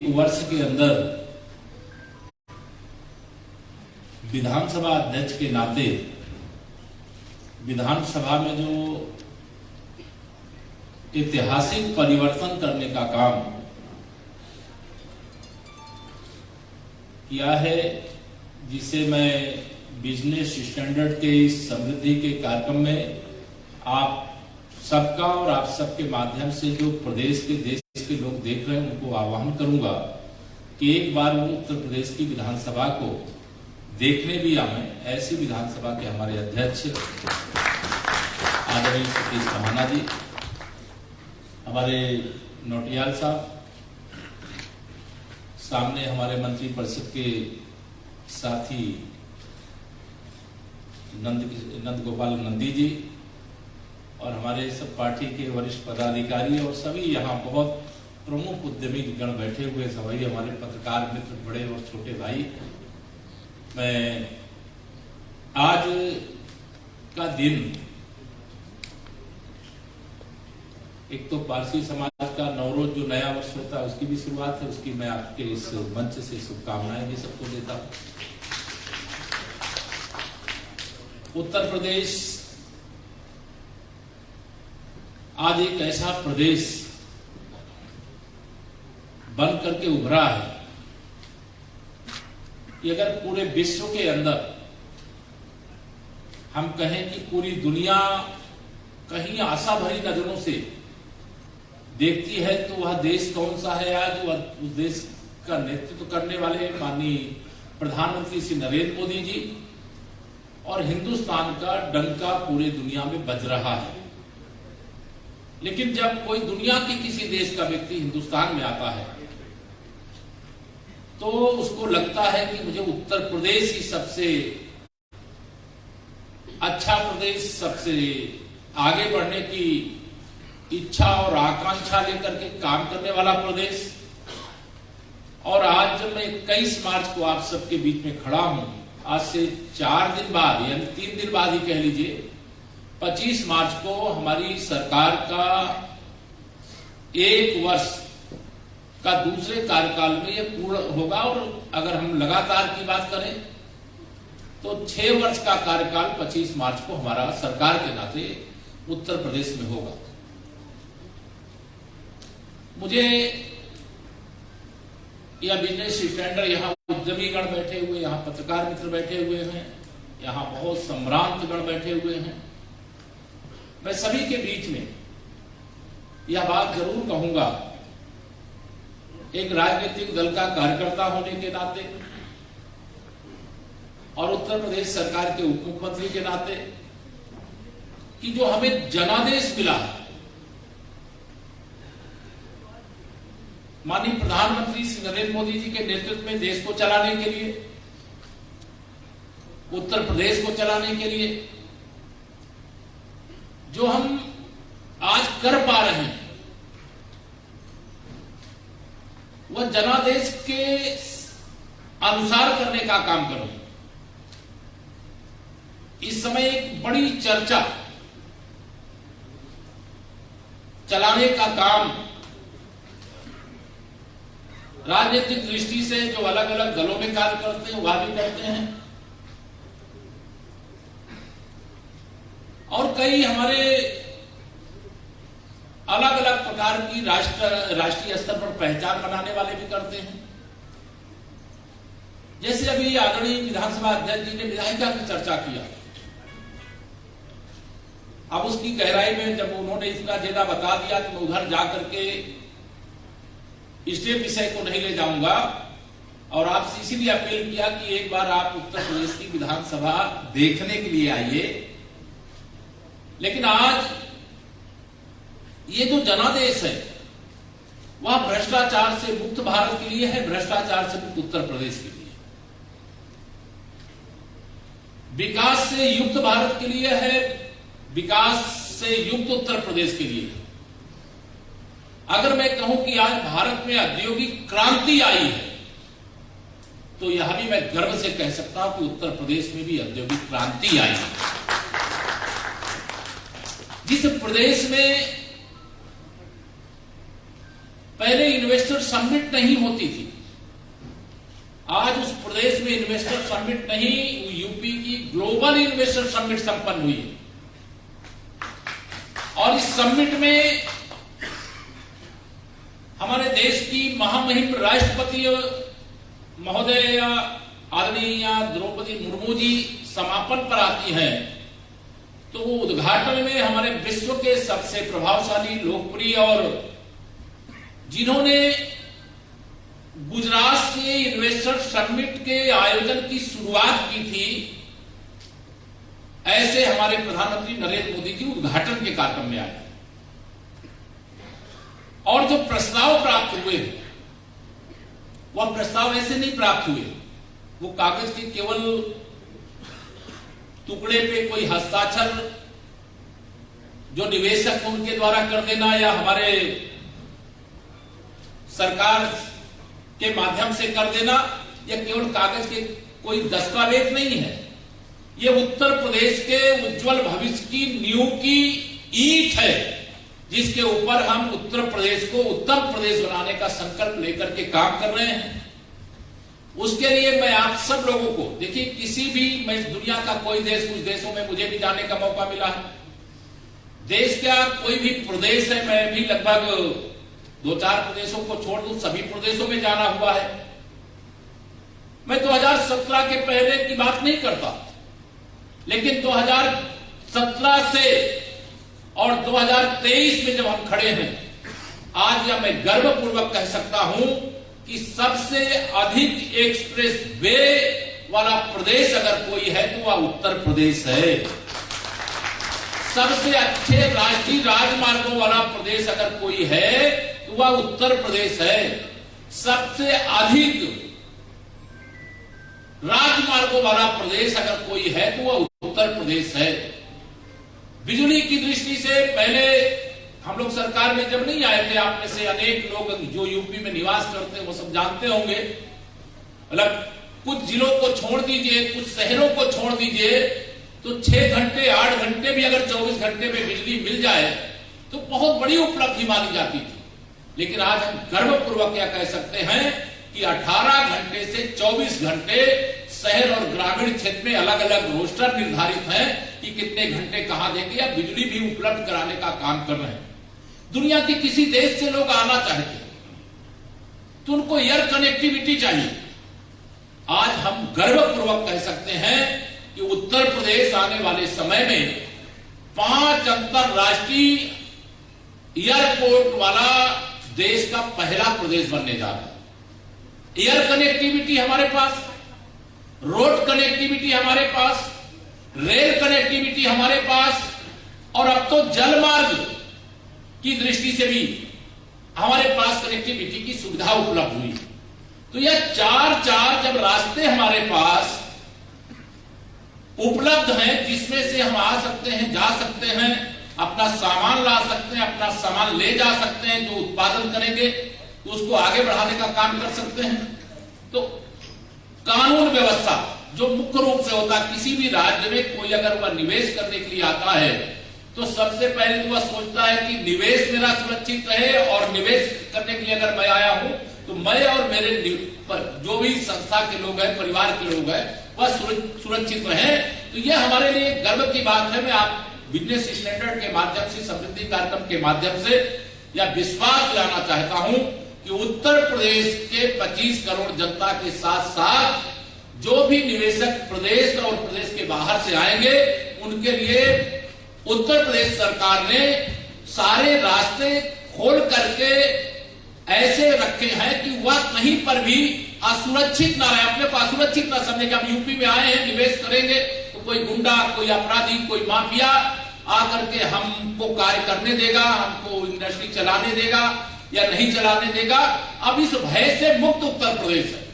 वर्ष के अंदर विधानसभा अध्यक्ष के नाते विधानसभा में जो ऐतिहासिक परिवर्तन करने का काम किया है, जिसे मैं बिजनेस स्टैंडर्ड के इस समृद्धि के कार्यक्रम में आप सबका और आप सबके माध्यम से जो प्रदेश के देश के लोग देख रहे हैं उनको आह्वान करूंगा कि एक बार वो उत्तर प्रदेश की विधानसभा को देखने भी आए। ऐसी विधानसभा के हमारे अध्यक्ष आदरणीय सतीश महाना जी, हमारे नौटियाल साहब, सामने हमारे मंत्री परिषद के साथी नंद गोपाल नंदी जी और हमारे सब पार्टी के वरिष्ठ पदाधिकारी और सभी यहाँ बहुत प्रमुख उद्यमी गण बैठे हुए, सभी हमारे पत्रकार मित्र, बड़े और छोटे भाई। मैं आज का दिन एक तो पारसी समाज का नवरोज जो नया वर्ष होता है उसकी भी शुरुआत है, उसकी मैं आपके इस मंच से शुभकामनाएं भी सबको देता हूं। उत्तर प्रदेश आज एक ऐसा प्रदेश बन करके उभरा है कि अगर पूरे विश्व के अंदर हम कहें कि पूरी दुनिया कहीं आशा भरी नजरों से देखती है तो वह देश कौन सा है आज? उस देश का नेतृत्व करने वाले माननीय प्रधानमंत्री श्री नरेंद्र मोदी जी, और हिंदुस्तान का डंका पूरे दुनिया में बज रहा है। लेकिन जब कोई दुनिया के किसी देश का व्यक्ति हिंदुस्तान में आता है तो उसको लगता है कि मुझे उत्तर प्रदेश ही सबसे अच्छा प्रदेश, सबसे आगे बढ़ने की इच्छा और आकांक्षा लेकर के काम करने वाला प्रदेश। और आज जब मैं 21 मार्च को आप सबके बीच में खड़ा हूं, आज से 4 दिन बाद यानी 3 दिन बाद ही कह लीजिए, 25 मार्च को हमारी सरकार का 1 वर्ष का दूसरे कार्यकाल में यह पूर्ण होगा। और अगर हम लगातार की बात करें तो 6 वर्ष का कार्यकाल 25 मार्च को हमारा सरकार के नाते उत्तर प्रदेश में होगा। मुझे यह बिजनेस स्टैंडर्ड, यहाँ उद्यमी गण बैठे हुए, यहाँ पत्रकार मित्र बैठे हुए हैं, यहाँ बहुत सम्रांत गण बैठे हुए हैं, मैं सभी के बीच में यह बात जरूर कहूंगा, एक राजनीतिक दल का कार्यकर्ता होने के नाते और उत्तर प्रदेश सरकार के उप मुख्यमंत्री के नाते, कि जो हमें जनादेश मिला है माननीय प्रधानमंत्री श्री नरेंद्र मोदी जी के नेतृत्व में देश को चलाने के लिए, उत्तर प्रदेश को चलाने के लिए, जो हम आज कर पा रहे हैं वह जनादेश के अनुसार करने का काम करें। इस समय एक बड़ी चर्चा चलाने का काम राजनीतिक दृष्टि से जो अलग अलग दलों में कार्य करते हैं वह भी करते हैं, और कई हमारे अलग अलग प्रकार की राष्ट्रीय स्तर पर पहचान बनाने वाले भी करते हैं। जैसे अभी आदरणीय विधानसभा अध्यक्ष जी ने विधायिका की चर्चा किया, अब उसकी गहराई में जब उन्होंने इसका जेदा बता दिया कि मैं उधर जाकर के इस विषय को नहीं ले जाऊंगा, और आपसे इसीलिए अपील किया कि एक बार आप उत्तर प्रदेश की विधानसभा देखने के लिए आइए। लेकिन आज ये जो जनादेश है वह भ्रष्टाचार से मुक्त भारत के लिए है, भ्रष्टाचार से मुक्त उत्तर प्रदेश के लिए, विकास से युक्त भारत के लिए है, विकास से युक्त उत्तर प्रदेश के लिए। अगर मैं कहूं कि आज भारत में औद्योगिक क्रांति आई है तो यह भी मैं गर्व से कह सकता हूं कि उत्तर प्रदेश में भी औद्योगिक क्रांति आई है। जिस प्रदेश में पहले इन्वेस्टर समिट नहीं होती थी। आज उस प्रदेश में इन्वेस्टर समिट नहीं, यूपी की ग्लोबल इन्वेस्टर समिट संपन्न हुई है। और इस समिट में हमारे देश की महामहिम राष्ट्रपति महोदय आदरणीय द्रौपदी मुर्मू जी समापन पर आती हैं, तो वो उद्घाटन में हमारे विश्व के सबसे प्रभावशाली, लोकप्रिय और जिन्होंने गुजरात से इन्वेस्टर समिट के आयोजन की शुरुआत की थी, ऐसे हमारे प्रधानमंत्री नरेंद्र मोदी जी उद्घाटन के कार्यक्रम में आए। और जो प्रस्ताव प्राप्त हुए, वह प्रस्ताव ऐसे नहीं प्राप्त हुए, वो कागज के केवल टुकड़े पे कोई हस्ताक्षर जो निवेशक उनके द्वारा कर देना या हमारे सरकार के माध्यम से कर देना, यह केवल कागज के कोई दस्तावेज नहीं है। यह उत्तर प्रदेश के उज्जवल भविष्य की नींव की ईंट है, जिसके ऊपर हम उत्तर प्रदेश को उत्तम प्रदेश बनाने का संकल्प लेकर के काम कर रहे हैं। उसके लिए मैं आप सब लोगों को, देखिए किसी भी, मैं दुनिया का कोई देश, कुछ देशों में मुझे भी जाने का मौका मिला है, देश का कोई भी प्रदेश है, मैं भी लगभग 2-4 प्रदेशों को छोड़ दूं, सभी प्रदेशों में जाना हुआ है। मैं 2017 के पहले की बात नहीं करता, लेकिन 2017 से और 2023 में जब हम खड़े हैं, आज यह मैं गर्वपूर्वक कह सकता हूं कि सबसे अधिक एक्सप्रेस वे वाला प्रदेश अगर कोई है तो वह उत्तर प्रदेश है। सबसे अच्छे राष्ट्रीय राजमार्गों वाला प्रदेश अगर कोई है तो वह उत्तर प्रदेश है। सबसे अधिक राजमार्गों वाला प्रदेश अगर कोई है तो वह उत्तर प्रदेश है। बिजली की दृष्टि से पहले हम लोग सरकार में जब नहीं आए थे, आप में से अनेक लोग जो यूपी में निवास करते हैं वो सब जानते होंगे, मतलब कुछ जिलों को छोड़ दीजिए, कुछ शहरों को छोड़ दीजिए, तो 6 घंटे 8 घंटे भी अगर 24 घंटे में बिजली मिल जाए तो बहुत बड़ी उपलब्धि मानी जाती थी। लेकिन आज हम गर्वपूर्वक यह कह सकते हैं कि 18 घंटे से 24 घंटे शहर और ग्रामीण क्षेत्र में अलग अलग रोस्टर निर्धारित है कि कितने घंटे कहां देंगे, या बिजली भी उपलब्ध कराने का काम कर रहे हैं। दुनिया के किसी देश से लोग आना चाहते हैं तो उनको एयर कनेक्टिविटी चाहिए। आज हम गर्वपूर्वक कह सकते हैं कि उत्तर प्रदेश आने वाले समय में 5 अंतरराष्ट्रीय एयरपोर्ट वाला देश का पहला प्रदेश बनने जा रहा है। एयर कनेक्टिविटी हमारे पास, रोड कनेक्टिविटी हमारे पास, रेल कनेक्टिविटी हमारे पास, और अब तो जल मार्ग की दृष्टि से भी हमारे पास कनेक्टिविटी की सुविधा उपलब्ध हुई। तो यह 4 जब रास्ते हमारे पास उपलब्ध हैं, जिसमें से हम आ सकते हैं, जा सकते हैं, अपना सामान ला सकते हैं, अपना सामान ले जा सकते हैं, जो उत्पादन करेंगे तो उसको आगे बढ़ाने का काम कर सकते हैं। तो कानून व्यवस्था जो मुख्य रूप से होता है, किसी भी राज्य में कोई अगर वह निवेश करने के लिए आता है तो सबसे पहले तो वह सोचता है कि निवेश मेरा सुरक्षित रहे, और निवेश करने के लिए अगर मैं आया हूं तो मैं और मेरे जो भी संस्था के लोग हैं, परिवार के लोग हैं, वह सुरक्षित रहे। तो यह हमारे लिए गर्व की बात है। मैं आप बिजनेस स्टैंडर्ड के माध्यम से, समृद्धि कार्यक्रम के माध्यम से यह विश्वास दिलाना चाहता हूं कि उत्तर प्रदेश के 25 करोड़ जनता के साथ साथ जो भी निवेशक प्रदेश और प्रदेश के बाहर से आएंगे, उनके लिए उत्तर प्रदेश सरकार ने सारे रास्ते खोल करके ऐसे रखे हैं कि वह कहीं पर भी असुरक्षित ना रहे, अपने को असुरक्षित ना समझे कि हम यूपी में आए हैं, निवेश करेंगे तो कोई गुंडा, कोई अपराधी, कोई माफिया आकर के हमको कार्य करने देगा, हमको इंडस्ट्री चलाने देगा या नहीं चलाने देगा। अब इस भय से मुक्त उत्तर प्रदेश है।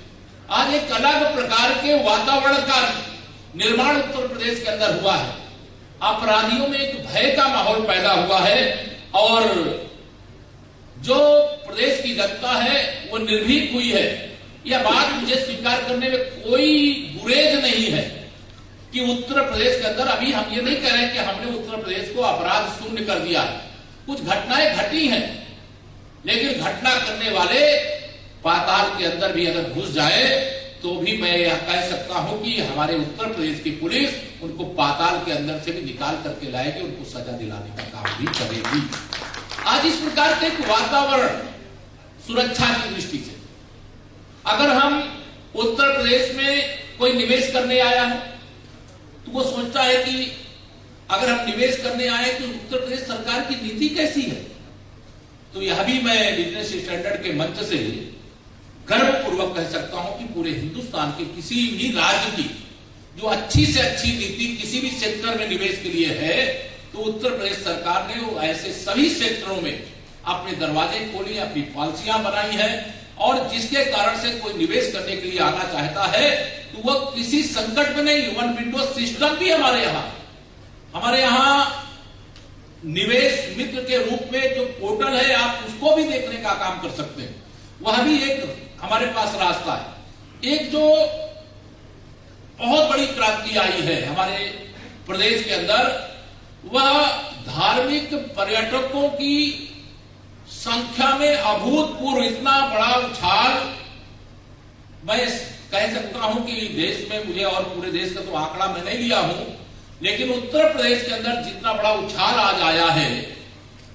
आज एक अलग प्रकार के वातावरण का निर्माण उत्तर प्रदेश के अंदर हुआ है। अपराधियों में एक भय का माहौल पैदा हुआ है, और जो प्रदेश की जनता है वो निर्भीक हुई है। यह बात मुझे स्वीकार करने में कोई गुरेज नहीं है कि उत्तर प्रदेश के अंदर, अभी हम ये नहीं कह रहे कि हमने उत्तर प्रदेश को अपराध शून्य कर दिया है। कुछ घटनाएं घटी हैं, लेकिन घटना करने वाले पाताल के अंदर भी अगर घुस जाए तो भी मैं यह कह सकता हूं कि हमारे उत्तर प्रदेश की पुलिस उनको पाताल के अंदर से भी निकाल करके लाएगी, उनको सजा दिलाने का काम भी करेगी। आज इस प्रकार के वातावरण सुरक्षा की दृष्टि से अगर हम उत्तर प्रदेश में कोई निवेश करने आया है तो वो सोचता है कि अगर हम निवेश करने आए तो उत्तर प्रदेश सरकार की नीति कैसी है। तो यह भी मैं बिजनेस स्टैंडर्ड के मंच से गर्वपूर्वक कह सकता हूं कि पूरे हिंदुस्तान के किसी भी राज्य की जो अच्छी से अच्छी नीति किसी भी सेक्टर में निवेश के लिए है तो उत्तर प्रदेश सरकार ने वो ऐसे सभी सेक्टरों में अपने दरवाजे खोले, अपनी पॉलिसियां बनाई है और जिसके कारण से कोई निवेश करने के लिए आना चाहता है तो वह किसी संकट में नहीं। वन विंडो सिस्टम भी हमारे यहां निवेश मित्र के रूप में जो पोर्टल है आप उसको भी देखने का काम कर सकते हैं, वह भी एक हमारे पास रास्ता है। एक जो बहुत बड़ी क्रांति आई है हमारे प्रदेश के अंदर वह धार्मिक पर्यटकों की संख्या में अभूतपूर्व इतना बड़ा उछाल मैं कह सकता हूं कि देश में मुझे और पूरे देश का तो आंकड़ा मैं नहीं लिया हूं, लेकिन उत्तर प्रदेश के अंदर जितना बड़ा उछाल आज आया है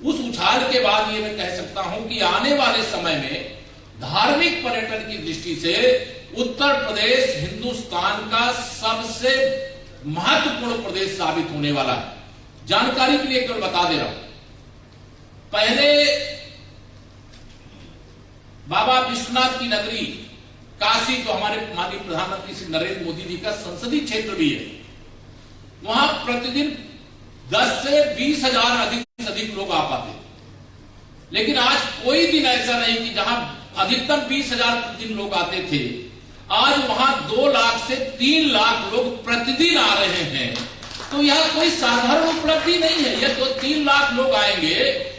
उस उछाल के बाद ये मैं कह सकता हूं कि आने वाले समय में धार्मिक पर्यटन की दृष्टि से उत्तर प्रदेश हिंदुस्तान का सबसे महत्वपूर्ण प्रदेश साबित होने वाला है। जानकारी के लिए केवल बता दे रहा हूं, पहले बाबा विश्वनाथ की नगरी काशी जो हमारे माननीय प्रधानमंत्री श्री नरेंद्र मोदी जी का संसदीय क्षेत्र भी है, वहां प्रतिदिन 10 से 20 हजार अधिक से अधिक लोग आ पाते, लेकिन आज कोई दिन ऐसा नहीं कि जहां अधिकतम 20 हजार प्रतिदिन लोग आते थे, आज वहां 2 लाख से 3 लाख लोग प्रतिदिन आ रहे हैं। तो यह कोई साधारण उपलब्धि नहीं है। यह तो 3 लाख लोग आएंगे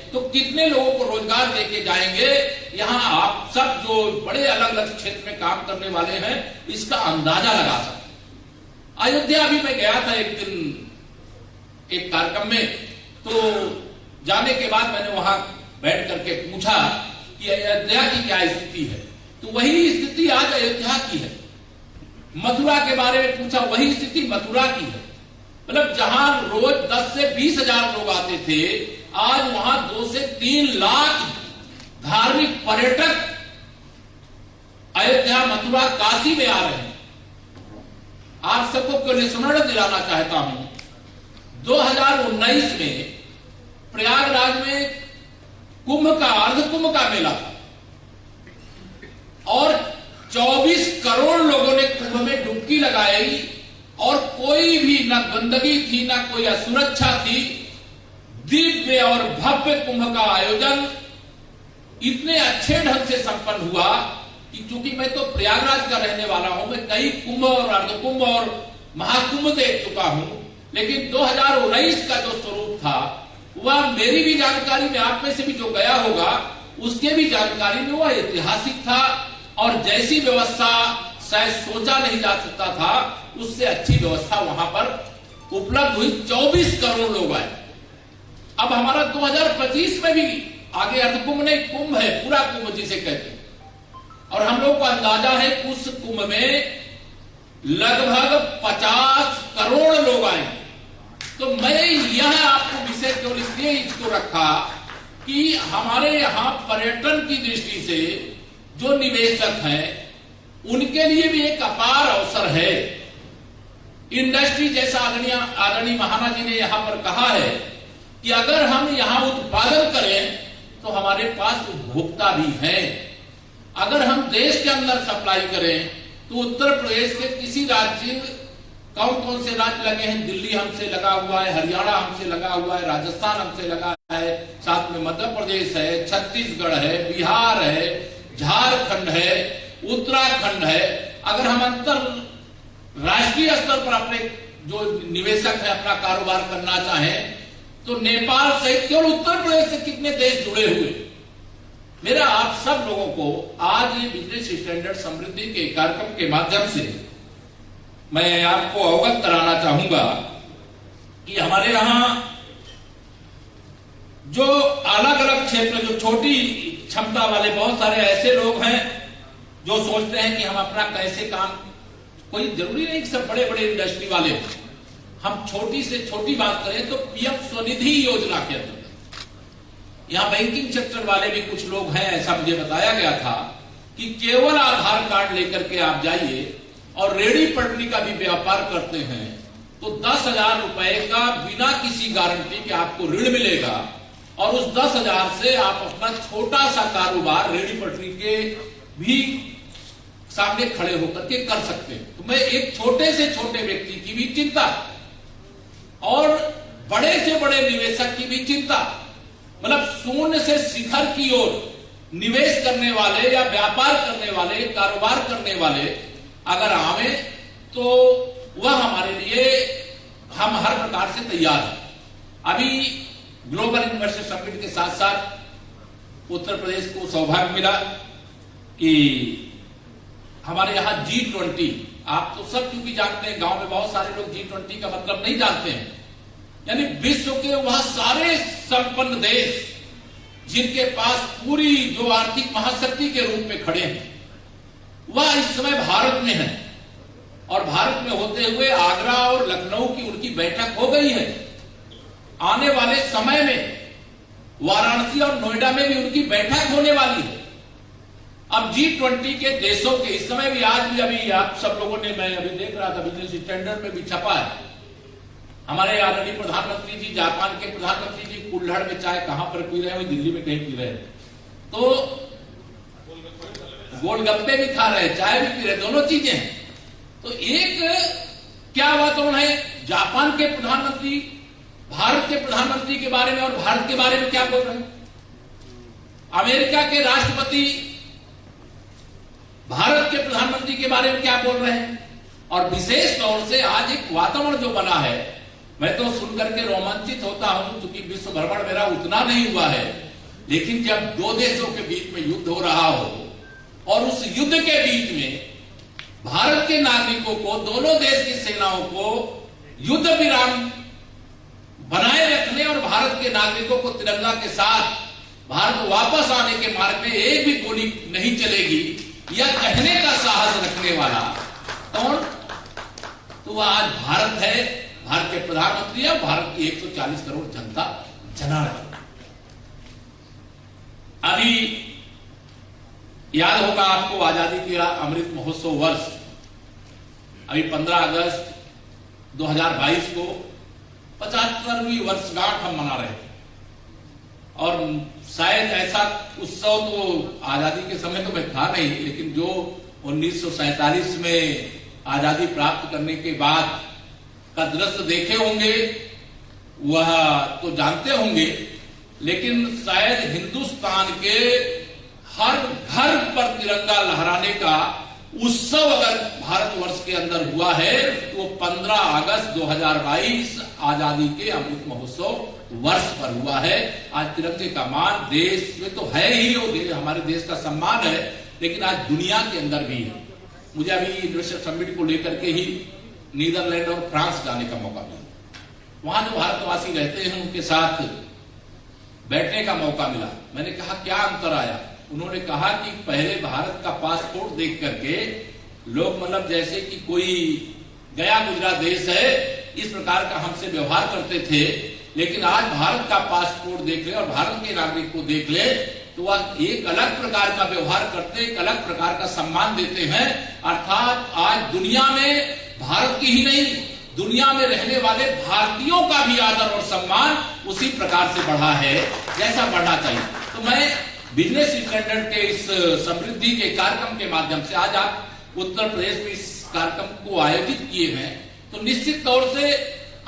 तो कितने लोगों को रोजगार देके जाएंगे, यहां आप सब जो बड़े अलग अलग क्षेत्र में काम करने वाले हैं इसका अंदाजा लगा सकते। अयोध्या भी मैं गया था एक दिन एक कार्यक्रम में, तो जाने के बाद मैंने वहां बैठ करके पूछा कि अयोध्या की क्या स्थिति है, तो वही स्थिति आज अयोध्या की है। मथुरा के बारे में पूछा, वही स्थिति मथुरा की है। मतलब जहां रोज 10 से 20 हजार लोग आते थे, आज वहां 2 से 3 लाख धार्मिक पर्यटक अयोध्या, मथुरा, काशी में आ रहे हैं। आप सबको केवल स्मरण दिलाना चाहता हूं, 2019 में प्रयागराज में अर्ध कुंभ का मेला था और 24 करोड़ लोगों ने कुंभ में डुबकी लगाई और कोई भी ना गंदगी थी ना कोई असुरक्षा थी। दिव्य और भव्य कुंभ का आयोजन इतने अच्छे ढंग से संपन्न हुआ कि चूंकि मैं तो प्रयागराज का रहने वाला हूं, मैं कई कुंभ और अर्धकुंभ और महाकुंभ देख चुका हूं, लेकिन 2019 का जो स्वरूप था वह मेरी भी जानकारी में, आप में से भी जो गया होगा उसके भी जानकारी में वह ऐतिहासिक था और जैसी व्यवस्था शायद सोचा नहीं जा सकता था उससे अच्छी व्यवस्था वहां पर उपलब्ध हुई। 24 करोड़ लोग आए। अब हमारा 2025 में भी आगे अर्धकुंभ नहीं, कुंभ है, पूरा कुंभ जिसे कहते हैं, और हम लोग को अंदाजा है उस कुंभ में लगभग 50 करोड़ लोग आए। तो मैं यह आपको विषय केवल इसलिए इसको रखा कि हमारे यहां पर्यटन की दृष्टि से जो निवेशक हैं उनके लिए भी एक अपार अवसर है। इंडस्ट्री जैसा आदरणीय महाराज जी ने यहां पर कहा है कि अगर हम यहां उत्पादन करें तो हमारे पास उपभोक्ता भी हैं। अगर हम देश के अंदर सप्लाई करें तो उत्तर प्रदेश के किसी राज्य, कौन से राज्य लगे हैं, दिल्ली हमसे लगा हुआ है, हरियाणा हमसे लगा हुआ है, राजस्थान हमसे लगा है, साथ में मध्य प्रदेश है, छत्तीसगढ़ है, बिहार है, झारखंड है, उत्तराखंड है। अगर हम अंतर राष्ट्रीय स्तर पर अपने जो निवेशक है अपना कारोबार करना चाहें तो नेपाल सहित केवल उत्तर प्रदेश से कितने देश जुड़े हुए। मेरा आप सब लोगों को आज ये बिजनेस स्टैंडर्ड समृद्धि के कार्यक्रम के माध्यम से मैं आपको अवगत कराना चाहूंगा कि हमारे यहां जो अलग अलग क्षेत्र, जो छोटी क्षमता वाले बहुत सारे ऐसे लोग हैं जो सोचते हैं कि हम अपना कैसे काम, कोई जरूरी नहीं कि सब बड़े बड़े इंडस्ट्री वाले, हम छोटी से छोटी बात करें तो पीएम स्वनिधि योजना के अंतर्गत यहां बैंकिंग सेक्टर वाले भी कुछ लोग हैं, ऐसा मुझे बताया गया था कि केवल आधार कार्ड लेकर के आप जाइए और रेहड़ी पटरी का भी व्यापार करते हैं तो 10,000 रुपए का बिना किसी गारंटी के आपको ऋण मिलेगा और उस 10,000 से आप अपना छोटा सा कारोबार रेहड़ी पटरी के भी सामने खड़े होकर के कर सकते हैं। तो मैं एक छोटे से छोटे व्यक्ति की भी चिंता और बड़े से बड़े निवेशक की भी चिंता, मतलब शून्य से शिखर की ओर निवेश करने वाले या व्यापार करने वाले, कारोबार करने वाले अगर आवे तो वह हमारे लिए, हम हर प्रकार से तैयार हैं। अभी ग्लोबल इन्वेस्टर समिट के साथ साथ उत्तर प्रदेश को सौभाग्य मिला कि हमारे यहां G20, आप तो सब क्योंकि जानते हैं, गांव में बहुत सारे लोग G20 का मतलब नहीं जानते हैं, यानी विश्व के वह सारे संपन्न देश जिनके पास पूरी जो आर्थिक महाशक्ति के रूप में खड़े हैं वह इस समय भारत में है और भारत में होते हुए आगरा और लखनऊ की उनकी बैठक हो गई है। आने वाले समय में वाराणसी और नोएडा में भी उनकी बैठक होने वाली है। अब G20 के देशों के इस समय भी, आज भी अभी आप सब लोगों ने, मैं अभी देख रहा था बिजनेस स्टैंडर्ड में भी छपा है, हमारे आदरणीय प्रधानमंत्री जी, जापान के प्रधानमंत्री जी कुल्हड़ में चाय कहां पर पी रहे हैं, दिल्ली में कहीं पी रहे हैं, तो गोलगप्पे भी खा रहे हैं, चाय भी पी रहे, दोनों चीजें हैं। तो एक क्या वातावरण है, जापान के प्रधानमंत्री भारत के प्रधानमंत्री के बारे में और भारत के बारे में क्या बोल रहे हैं, अमेरिका के राष्ट्रपति भारत के प्रधानमंत्री के बारे में क्या बोल रहे हैं, और विशेष तौर से आज एक वातावरण जो बना है, मैं तो सुनकर के रोमांचित होता हूं, क्योंकि विश्व भ्रमण मेरा उतना नहीं हुआ है, लेकिन जब दो देशों के बीच में युद्ध हो रहा हो और उस युद्ध के बीच में भारत के नागरिकों को, दोनों देश की सेनाओं को युद्ध विराम बनाए रखने और भारत के नागरिकों को तिरंगा के साथ भारत वापस आने के मार्ग में एक भी गोली नहीं चलेगी, यह कहने का साहस रखने वाला कौन, तो वह आज भारत है, भारत के प्रधानमंत्री है, भारत की 140 करोड़ जनता जनार्दन। अभी याद होगा आपको आजादी के अमृत महोत्सव वर्ष, अभी 15 अगस्त 2022 को 75वीं वर्षगांठ हम मना रहे थे और शायद ऐसा उत्सव तो आजादी के समय तो मैं था नहीं, लेकिन जो 1947 में आजादी प्राप्त करने के बाद का दृश्य देखे होंगे वह तो जानते होंगे, लेकिन शायद हिंदुस्तान के हर घर पर तिरंगा लहराने का उत्सव अगर भारतवर्ष के अंदर हुआ है तो 15 अगस्त 2022 आजादी के अमृत महोत्सव वर्ष पर हुआ है। आज तिरंगे का मान देश में तो है ही, वो हमारे देश का सम्मान है, लेकिन आज दुनिया के अंदर भी है। मुझे अभी इन्वेस्टर समिट को लेकर के ही नीदरलैंड और फ्रांस जाने का मौका मिला, वहां जो भारतवासी रहते हैं उनके साथ बैठने का मौका मिला। मैंने कहा क्या अंतर आया, उन्होंने कहा कि पहले भारत का पासपोर्ट देख करके लोग मतलब जैसे कि कोई गया गुजरा देश है इस प्रकार का हमसे व्यवहार करते थे, लेकिन आज भारत का पासपोर्ट देख ले और भारत के नागरिक को देख ले तो वह एक अलग प्रकार का व्यवहार करते, एक अलग प्रकार का सम्मान देते हैं। अर्थात आज दुनिया में भारत की ही नहीं, दुनिया में रहने वाले भारतीयों का भी आदर और सम्मान उसी प्रकार से बढ़ा है जैसा बढ़ना चाहिए। तो मैं बिजनेस स्टैंडर्ड के इस समृद्धि के कार्यक्रम के माध्यम से, आज आप उत्तर प्रदेश में इस कार्यक्रम को आयोजित किए हैं, तो निश्चित तौर से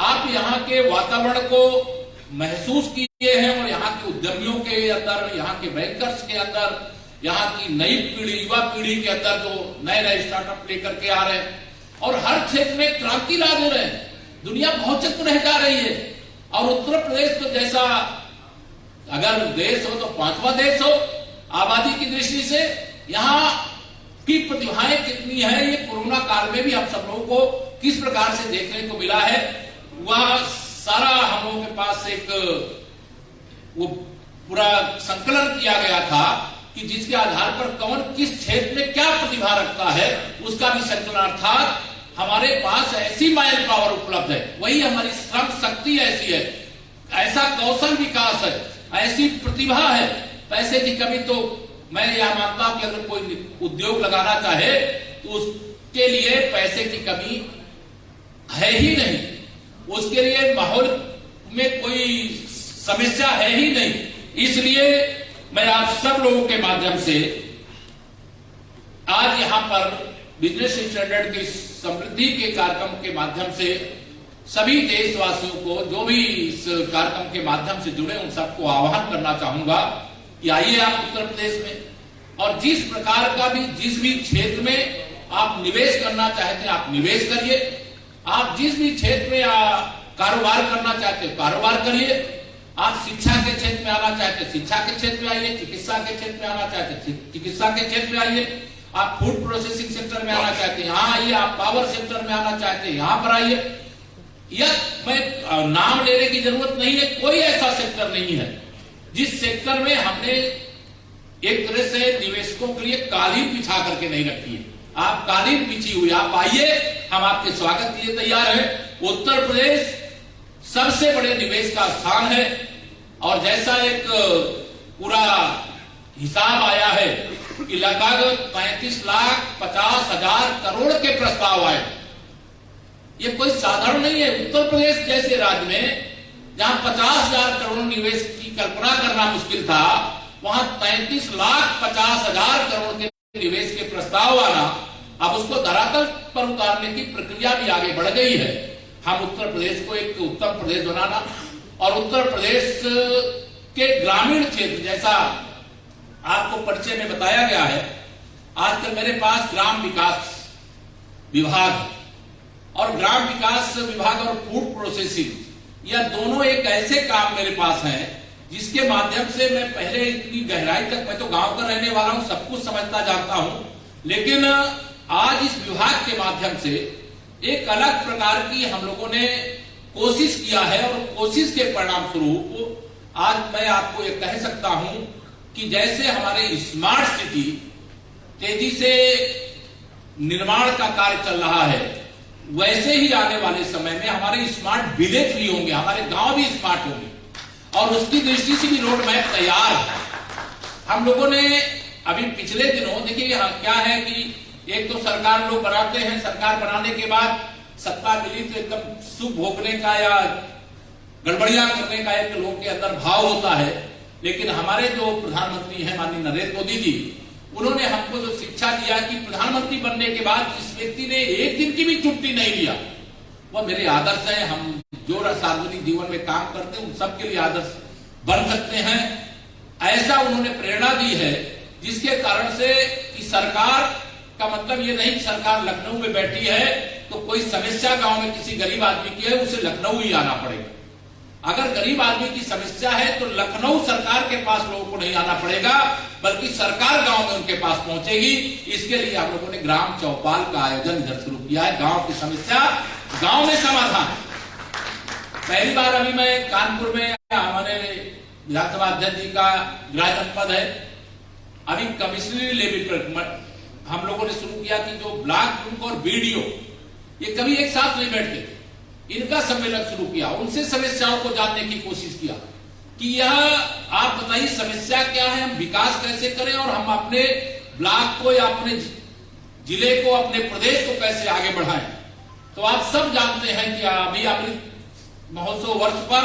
आप यहाँ के वातावरण को महसूस किए हैं और यहाँ के उद्यमियों के अंदर, यहाँ के बैंकर्स के अंदर, यहाँ की नई पीढ़ी, युवा पीढ़ी के अंदर जो नए नए स्टार्टअप लेकर के आ रहे हैं और हर क्षेत्र में क्रांति ला दे रहे हैं। दुनिया भौचक रह जा रही है और उत्तर प्रदेश तो जैसा अगर देश हो तो 5वां देश हो आबादी की दृष्टि से, यहाँ की प्रतिभाएं कितनी है, ये कोरोना काल में भी हम सब लोगों को किस प्रकार से देखने को मिला है, वह सारा हम लोगों के पास एक वो पूरा संकलन किया गया था कि जिसके आधार पर कौन किस क्षेत्र में क्या प्रतिभा रखता है उसका भी संकलन, अर्थात हमारे पास ऐसी मैन पावर उपलब्ध है, वही हमारी श्रम शक्ति ऐसी है, ऐसा कौशल विकास है, ऐसी प्रतिभा है। पैसे की कमी तो मैं यह मानता हूं कि अगर कोई उद्योग लगाना चाहे तो उसके लिए पैसे की कमी है ही नहीं, उसके लिए माहौल में कोई समस्या है ही नहीं। इसलिए मैं आप सब लोगों के माध्यम से आज यहां पर बिजनेस स्टैंडर्ड की समृद्धि के कार्यक्रम के माध्यम से सभी देशवासियों को जो भी इस कार्यक्रम के माध्यम से जुड़े उन सबको आह्वान करना चाहूंगा कि आइए आप उत्तर प्रदेश में, और जिस प्रकार का भी जिस भी क्षेत्र में आप निवेश करना चाहते हैं आप निवेश करिए, आप जिस भी क्षेत्र में कारोबार करना चाहते हैं कारोबार करिए, आप शिक्षा के क्षेत्र में आना चाहते हैं शिक्षा के क्षेत्र में आइए, चिकित्सा के क्षेत्र में आना चाहते हैं चिकित्सा के क्षेत्र में आइए, आप फूड प्रोसेसिंग सेक्टर में आना चाहते हैं यहाँ आइए, आप पावर सेक्टर में आना चाहते हैं यहाँ पर आइए। यह मैं नाम लेने की जरूरत नहीं है, कोई ऐसा सेक्टर नहीं है जिस सेक्टर में हमने एक तरह से निवेशकों के लिए कालीन बिछा करके नहीं रखी है। आप कालीन बिछी हुई, आप आइए, हम आपके स्वागत के लिए तैयार हैं। उत्तर प्रदेश सबसे बड़े निवेश का स्थान है, और जैसा एक पूरा हिसाब आया है कि लगभग 35,50,000 करोड़ के प्रस्ताव आए। ये कोई साधारण नहीं है। उत्तर प्रदेश जैसे राज्य में जहां 50,000 करोड़ निवेश की कल्पना करना मुश्किल था, वहां 33,50,000 करोड़ के निवेश के प्रस्ताव आना, अब उसको धरातल पर उतारने की प्रक्रिया भी आगे बढ़ गई है। हम उत्तर प्रदेश को एक उत्तम प्रदेश बनाना, और उत्तर प्रदेश के ग्रामीण क्षेत्र जैसा आपको परिचय में बताया गया है, आजकल मेरे पास ग्राम विकास विभाग और ग्राम विकास विभाग और फूड प्रोसेसिंग, यह दोनों एक ऐसे काम मेरे पास हैं जिसके माध्यम से मैं पहले इतनी गहराई तक, मैं तो गांव का रहने वाला हूं, सब कुछ समझता जानता हूं, लेकिन आज इस विभाग के माध्यम से एक अलग प्रकार की हम लोगों ने कोशिश किया है, और कोशिश के परिणाम स्वरूप आज मैं आपको ये कह सकता हूं कि जैसे हमारे स्मार्ट सिटी तेजी से निर्माण का कार्य चल रहा है, वैसे ही आने वाले समय में हमारे स्मार्ट विलेज भी होंगे, हमारे गांव भी स्मार्ट होंगे, और उसकी दृष्टि से भी रोड मैप तैयार है। हम लोगों ने अभी पिछले दिनों देखिए क्या है कि एक तो सरकार लोग बनाते हैं, सरकार बनाने के बाद सत्ता मिली तो एकदम सुख भोगने का या गड़बड़ियां करने का एक लोग के अंदर भाव होता है। लेकिन हमारे जो प्रधानमंत्री हैं माननीय नरेंद्र मोदी जी, उन्होंने हमको जो शिक्षा दिया कि प्रधानमंत्री बनने के बाद जिस व्यक्ति ने एक दिन की भी छुट्टी नहीं लिया, वह मेरे आदर्श हैं। हम जो सार्वजनिक जीवन में काम करते हैं उन सबके लिए आदर्श बन सकते हैं, ऐसा उन्होंने प्रेरणा दी है। जिसके कारण से कि सरकार का मतलब ये नहीं कि सरकार लखनऊ में बैठी है तो कोई समस्या गांव में किसी गरीब आदमी की है उसे लखनऊ ही आना पड़ेगा। अगर गरीब आदमी की समस्या है तो लखनऊ सरकार के पास लोगों को नहीं आना पड़ेगा, बल्कि सरकार गांव में उनके पास पहुंचेगी। इसके लिए हम लोगों ने ग्राम चौपाल का आयोजन इधर शुरू किया है। गांव की समस्या गांव में समाधान। पहली बार अभी मैं कानपुर में, हमारे विधानसभा अध्यक्ष जी का गृह जनपद है, अभी कमिश्नरी लेवल पर हम लोगों ने शुरू किया कि जो ब्लॉक प्रमुख और बीडीओ ये कभी एक साथ नहीं बैठते थे, इनका सम्मेलन शुरू किया, उनसे समस्याओं को जानने की कोशिश किया कि यह आप बताइए समस्या क्या है, हम विकास कैसे करें, और हम अपने ब्लॉक को या अपने जिले को, अपने प्रदेश को कैसे आगे बढ़ाएं। तो आप सब जानते हैं कि अभी अमृत महोत्सव वर्ष पर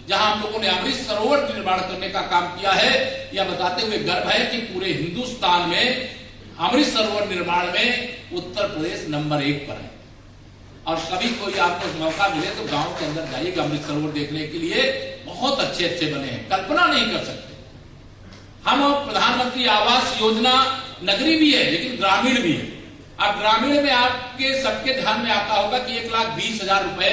जहां हम लोगों ने अमृत सरोवर निर्माण करने का काम किया है, यह बताते हुए गर्व है कि पूरे हिंदुस्तान में अमृत सरोवर निर्माण में उत्तर प्रदेश नंबर 1 पर है। और कभी कोई आपको मौका मिले तो गांव के अंदर जाइएगा अमृत सरोवर देखने के लिए, बहुत अच्छे अच्छे बने हैं, कल्पना नहीं कर सकते। हम प्रधानमंत्री आवास योजना नगरी भी है लेकिन ग्रामीण भी है। अब ग्रामीण में आपके सबके ध्यान में आता होगा कि 1,20,000 रुपए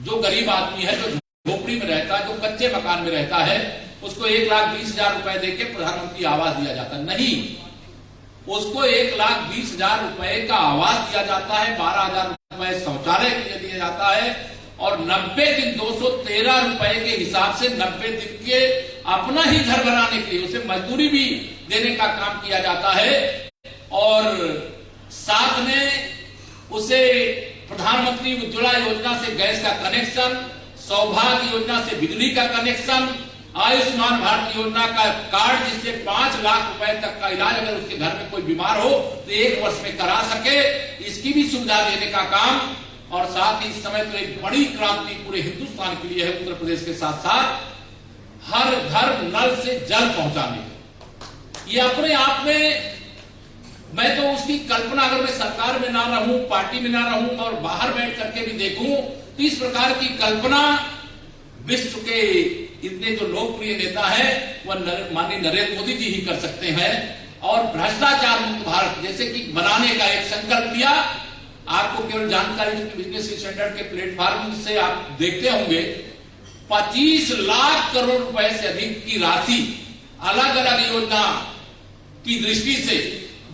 जो गरीब आदमी है, जो झोपड़ी में रहता है, जो कच्चे मकान में रहता है, उसको 1,20,000 रुपए देके प्रधानमंत्री आवास दिया जाता है। नहीं, उसको 1,20,000 रुपए का आवास दिया जाता है, 12,000 रुपए शौचालय के लिए दिया जाता है, और 90 दिन 213 रुपए के हिसाब से 90 दिन के अपना ही घर बनाने के लिए उसे मजदूरी भी देने का काम किया जाता है और साथ में उसे प्रधानमंत्री उज्ज्वला योजना से गैस का कनेक्शन, सौभाग्य योजना से बिजली का कनेक्शन, आयुष्मान भारत योजना का कार्ड जिससे 5 लाख रुपए तक का इलाज अगर उसके घर में कोई बीमार हो तो 1 वर्ष में करा सके, इसकी भी सुविधा देने का काम। और साथ ही इस समय तो एक बड़ी क्रांति पूरे हिंदुस्तान के लिए है उत्तर प्रदेश के साथ साथ हर घर नल से जल पहुंचाने। ये अपने आप में मैं तो उसकी कल्पना, अगर मैं सरकार में ना रहूं, पार्टी में ना रहूं और बाहर बैठ करके भी देखूं तो इस प्रकार की कल्पना विश्व के इतने जो लोकप्रिय नेता है वह माननीय नरेंद्र मोदी जी ही कर सकते हैं। और भ्रष्टाचार मुक्त भारत जैसे कि बनाने का एक संकल्प लिया। आपको केवल जानकारी बिजनेस स्टैंडर्ड के प्लेटफॉर्म से आप देखते होंगे 25 लाख करोड़ रुपए से अधिक की राशि अलग अलग योजना की दृष्टि से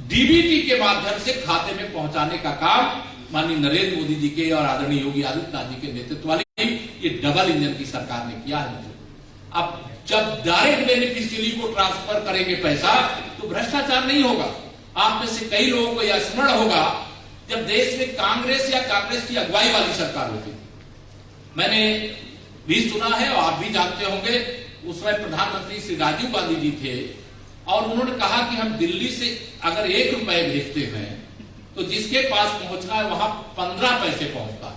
डीबीटी के माध्यम से खाते में पहुंचाने का काम माननीय नरेंद्र मोदी जी के और आदरणीय योगी आदित्यनाथ जी के नेतृत्व वाली ये डबल इंजन की सरकार ने किया है। अब जब डायरेक्ट बेनिफिशियरी को ट्रांसफर करेंगे पैसा तो भ्रष्टाचार नहीं होगा। आप में से कई लोगों को यह स्मरण होगा जब देश में कांग्रेस या कांग्रेस की अगुवाई वाली सरकार होती थी। मैंने भी सुना है और आप भी जानते होंगे, उस समय प्रधानमंत्री श्री राजीव गांधी जी थे और उन्होंने कहा कि हम दिल्ली से अगर 1 रुपए भेजते हैं तो जिसके पास पहुंचना है वहां 15 पैसे पहुंचता है।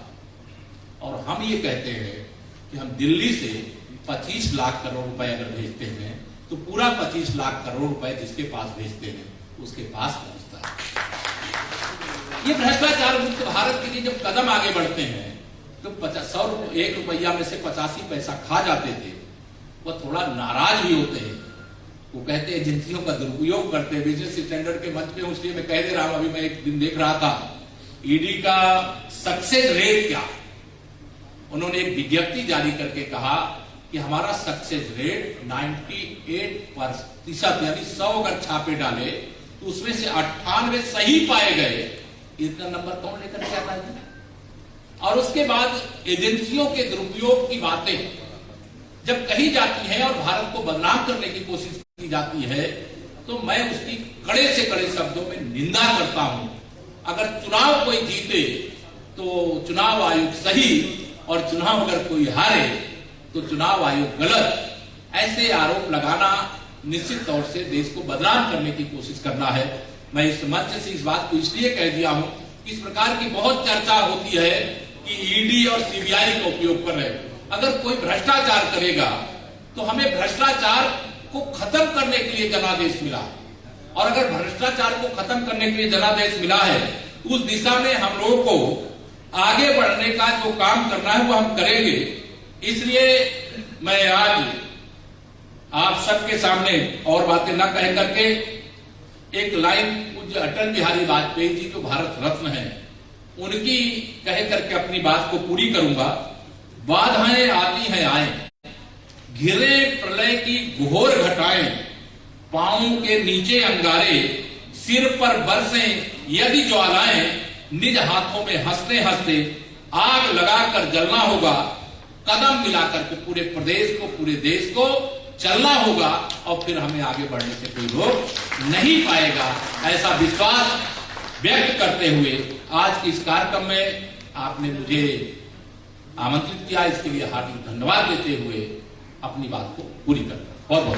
और हम ये कहते हैं कि हम दिल्ली से 25 लाख करोड़ रुपए अगर भेजते हैं तो पूरा 25 लाख करोड़ रुपए जिसके पास भेजते हैं उसके पास पहुंचता है। ये भ्रष्टाचार मुक्त भारत के लिए जब कदम आगे बढ़ते हैं तो 1 रुपया में से 85 पैसा खा जाते थे, वह थोड़ा नाराज भी होते हैं। वो कहते हैं एजेंसियों का दुरुपयोग करते हैं। बिजनेस स्टैंडर्ड के मंच पे इसलिए मैं कह दे रहा हूं, अभी मैं एक दिन देख रहा था ईडी का सक्सेस रेट क्या, उन्होंने एक विज्ञप्ति जारी करके कहा कि हमारा सक्सेस रेट 98% यानी 100 अगर छापे डाले तो उसमें से 98 सही पाए गए। इतना नंबर कौन लेकर के आता है? और उसके बाद एजेंसियों के दुरुपयोग की बातें जब कही जाती हैं और भारत को बदनाम करने की कोशिश की जाती है तो मैं उसकी कड़े से कड़े शब्दों में निंदा करता हूं। अगर चुनाव कोई जीते तो चुनाव आयोग सही और चुनाव अगर कोई हारे तो चुनाव आयोग गलत, ऐसे आरोप लगाना निश्चित तौर से देश को बदनाम करने की कोशिश करना है। मैं इस मंच से इस बात को इसलिए कह दिया हूं कि इस प्रकार की बहुत चर्चा होती है कि ईडी और सीबीआई का उपयोग कर रहे हैं। अगर कोई भ्रष्टाचार करेगा तो हमें भ्रष्टाचार को खत्म करने के लिए जनादेश मिला, और अगर भ्रष्टाचार को खत्म करने के लिए जनादेश मिला है उस दिशा में हम लोगों को आगे बढ़ने का जो काम करना है वो हम करेंगे। इसलिए मैं आज आप सबके सामने और बातें न कह करके एक लाइन पूज्य अटल बिहारी वाजपेयी जी जो भारत रत्न है उनकी कह करके अपनी बात को पूरी करूंगा। बाधाएं आती हैं आए, घिरे प्रलय की घोर घटाएं, पांवों के नीचे अंगारे, सिर पर बरसें यदि ज्वालाएं, निज हाथों में हंसते हंसते आग लगाकर जलना होगा। कदम मिलाकर के पूरे प्रदेश को, पूरे देश को चलना होगा और फिर हमें आगे बढ़ने से कोई रोक नहीं पाएगा। ऐसा विश्वास व्यक्त करते हुए आज के इस कार्यक्रम में आपने मुझे आमंत्रित किया, इसके लिए हार्दिक धन्यवाद देते हुए अपनी बात को पूरी करता हूं। बहुत बहुत